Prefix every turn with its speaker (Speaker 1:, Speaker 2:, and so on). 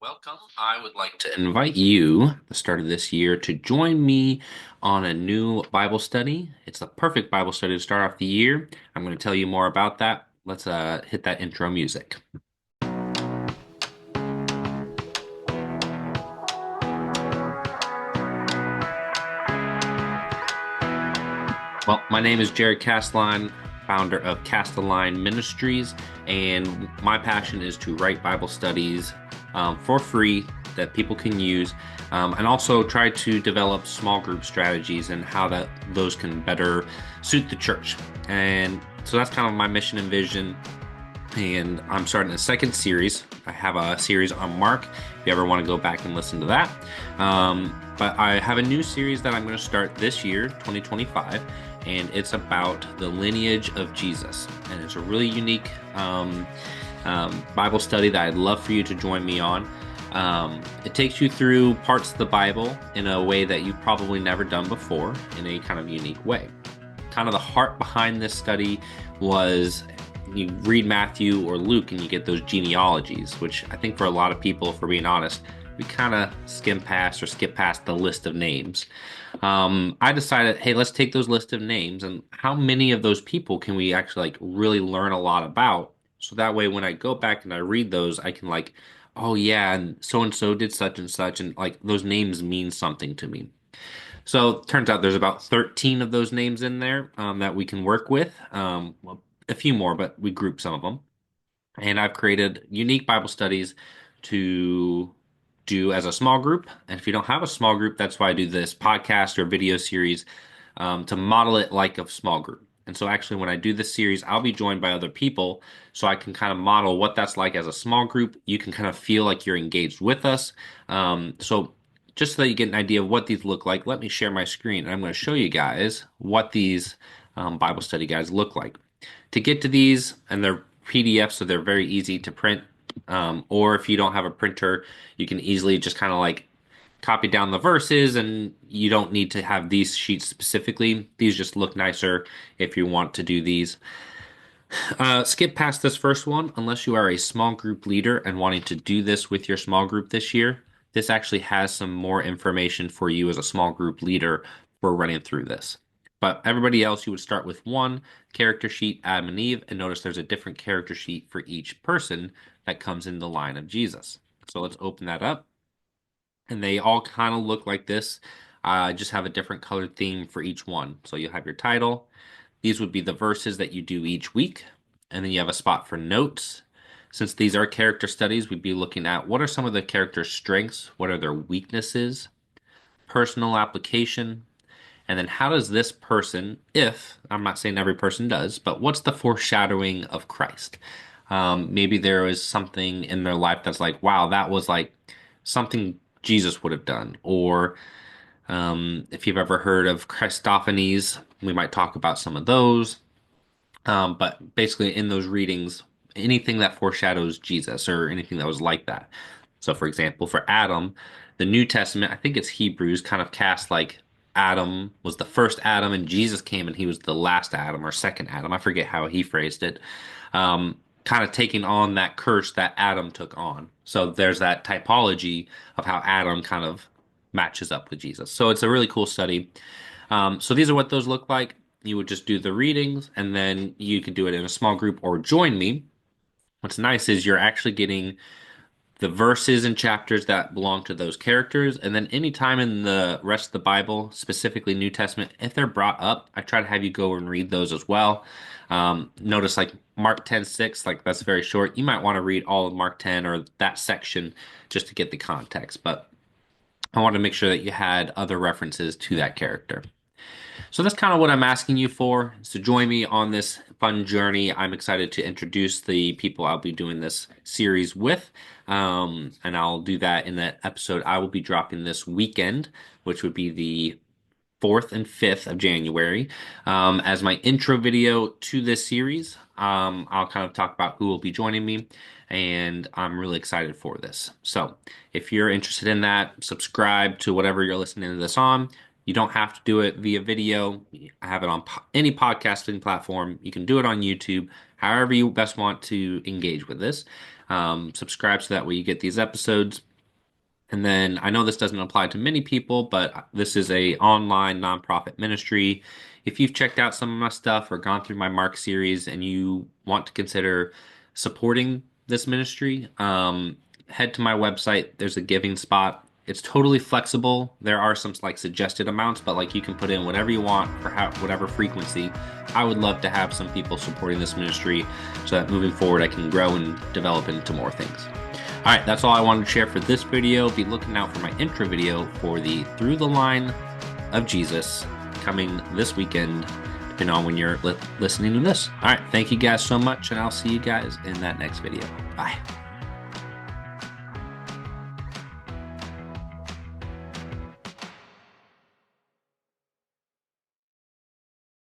Speaker 1: Welcome. I would like to invite you at the start of this year to join me on a new Bible study. It's the perfect Bible study to start off the year. I'm going to tell you more about that. Let's hit that intro music. Well, my name is Jared Castelline, founder of Castelline Ministries, and my passion is to write Bible studies for free that people can use, and also try to develop small group strategies and how that those can better suit the church. And so that's kind of my mission and vision. And I'm starting a second series. I have a series on Mark, if you ever want to go back and listen to that. But I have a new series that I'm going to start this year, 2025, and it's about the lineage of Jesus. And it's a really unique Bible study that I'd love for you to join me on. It takes you through parts of the Bible in a way that you've probably never done before, in a kind of unique way. Kind of the heart behind this study was you read Matthew or Luke and you get those genealogies, which I think for a lot of people, if we're being honest, we kind of skim past or skip past the list of names. I decided, hey, let's take those list of names and how many of those people can we actually like really learn a lot about? So that way, when I go back and I read those, I can like, oh yeah, and so did such and such, and like those names mean something to me. So it turns out there's about 13 of those names in there that we can work with. Well, a few more, but we group some of them. And I've created unique Bible studies to do as a small group. And if you don't have a small group, that's why I do this podcast or video series to model it like a small group. And so actually, when I do this series, I'll be joined by other people so I can kind of model what that's like as a small group. You can kind of feel like you're engaged with us. So just so that you get an idea of what these look like, let me share my screen. And I'm going to show you guys what these Bible study guides look like. To get to these, and they're PDFs, so they're very easy to print. Or if you don't have a printer, you can easily just kind of like copy down the verses, and you don't need to have these sheets specifically. These just look nicer if you want to do these. Skip past this first one unless you are a small group leader and wanting to do this with your small group this year. This actually has some more information for you as a small group leader for running through this. But everybody else, you would start with one character sheet, Adam and Eve, and notice there's a different character sheet for each person that comes in the line of Jesus. So let's open that up. And they all kind of look like this. Just have a different colored theme for each one. So you'll have your title. These would be the verses that you do each week. And then you have a spot for notes. Since these are character studies, we'd be looking at what are some of the character's strengths, what are their weaknesses, personal application, and then how does this person, if I'm not saying every person does, but what's the foreshadowing of Christ? Maybe there is something in their life that's like, wow, that was like something Jesus would have done. Or if you've ever heard of Christophanies, we might talk about some of those. But basically, in those readings, anything that foreshadows Jesus or anything that was like that. So, for example, for Adam, the New Testament, I think it's Hebrews, kind of cast like Adam was the first Adam and Jesus came and he was the last Adam or second Adam. I forget how he phrased it. Kind of taking on that curse that Adam took on. So, there's that typology of how Adam kind of matches up with Jesus. So, it's a really cool study. So these are what those look like. You would just do the readings, and then you can do it in a small group or join me. What's nice is you're actually getting the verses and chapters that belong to those characters, and then anytime in the rest of the Bible, specifically New Testament, if they're brought up, I try to have you go and read those as well. Notice like Mark 10:6, like that's very short. You might want to read all of Mark 10 or that section just to get the context, but I want to make sure that you had other references to that character. So that's kind of what I'm asking you for, is to join me on this fun journey. I'm excited to introduce the people I'll be doing this series with. And I'll do that in that episode I will be dropping this weekend, which would be the 4th and 5th of January, as my intro video to this series. I'll kind of talk about who will be joining me, and I'm really excited for this. So, if you're interested in that, subscribe to whatever you're listening to this on. You don't have to do it via video. I have it on any podcasting platform. You can do it on YouTube, however you best want to engage with this. Subscribe so that way you get these episodes. And then I know this doesn't apply to many people, but this is a online nonprofit ministry. If you've checked out some of my stuff or gone through my Mark series and you want to consider supporting this ministry, head to my website. There's a giving spot. It's totally flexible. There are some like suggested amounts, but like you can put in whatever you want for whatever frequency. I would love to have some people supporting this ministry so that moving forward I can grow and develop into more things. All right, that's all I wanted to share for this video. Be looking out for my intro video for the Through the Line of Jesus coming this weekend, depending on when you're listening to this. All right, thank you guys so much, and I'll see you guys in that next video. Bye.